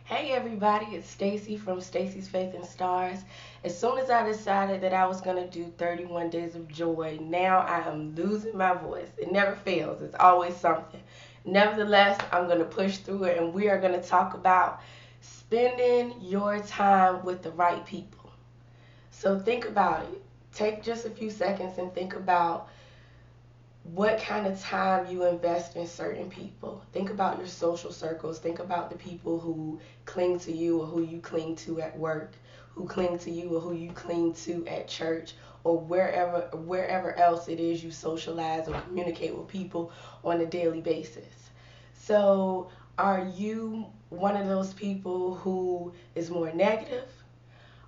Hey everybody, it's Stacy from Stacy's Faith and Stars. As soon as I decided that I was going to do 31 Days of Joy, now I am losing my voice. It never fails, it's always something. Nevertheless, I'm going to push through it and we are going to talk about spending your time with the right people. So think about it. Take just a few seconds and think about what kind of time you invest in certain people. Think about your social circles. Think about the people who cling to you or who you cling to at work, who cling to you or who you cling to at church or wherever else it is you socialize or communicate with people on a daily basis. So, are you one of those people who is more negative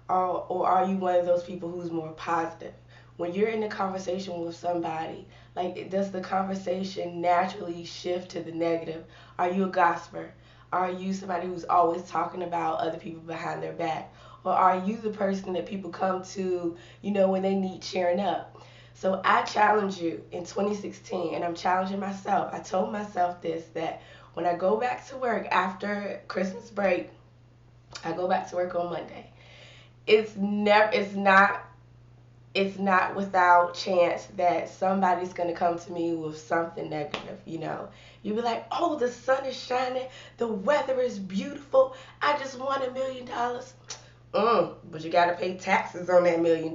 or are you one of those people who's more positive? When you're in a conversation with somebody, like, does the conversation naturally shift to the negative? Are you a gossiper? Are you somebody who's always talking about other people behind their back? Or are you the person that people come to, when they need cheering up? So I challenge you in 2016, and I'm challenging myself. I told myself this, that when I go back to work after Christmas break, I go back to work on Monday. It's not without chance that somebody's going to come to me with something negative. You'll be like, oh, the sun is shining, the weather is beautiful, I just won $1 million. But you got to pay taxes on that $1 million.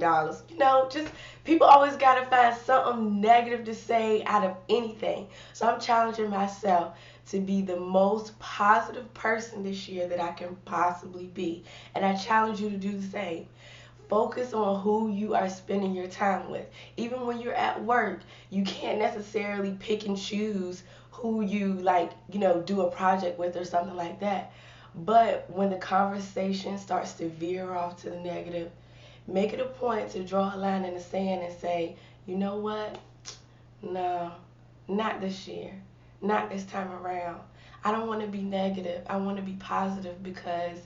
Just people always got to find something negative to say out of anything. So I'm challenging myself to be the most positive person this year that I can possibly be. And I challenge you to do the same. Focus on who you are spending your time with. Even when you're at work, you can't necessarily pick and choose who you do a project with or something like that. But when the conversation starts to veer off to the negative, make it a point to draw a line in the sand and say, you know what? No, not this year. Not this time around. I don't want to be negative. I want to be positive because,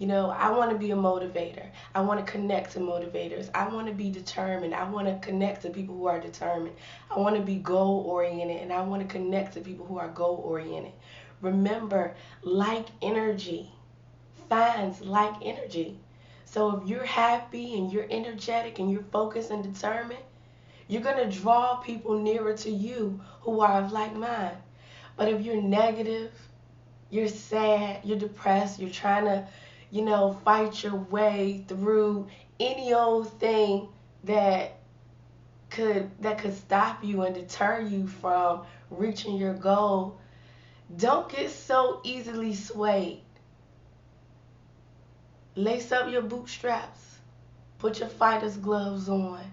I want to be a motivator. I want to connect to motivators. I want to be determined. I want to connect to people who are determined. I want to be goal oriented and I want to connect to people who are goal oriented. Remember, like energy finds like energy. So if you're happy and you're energetic and you're focused and determined, you're going to draw people nearer to you who are of like mind. But if you're negative, you're sad, you're depressed, you're trying to, fight your way through any old thing that could stop you and deter you from reaching your goal, don't get so easily swayed. Lace up your bootstraps, put your fighter's gloves on,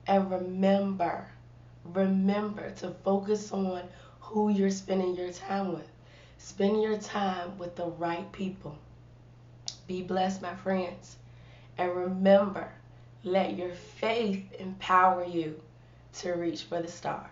and remember to focus on who you're spending your time with. Spend your time with the right people. Be blessed, my friends. And remember, let your faith empower you to reach for the stars.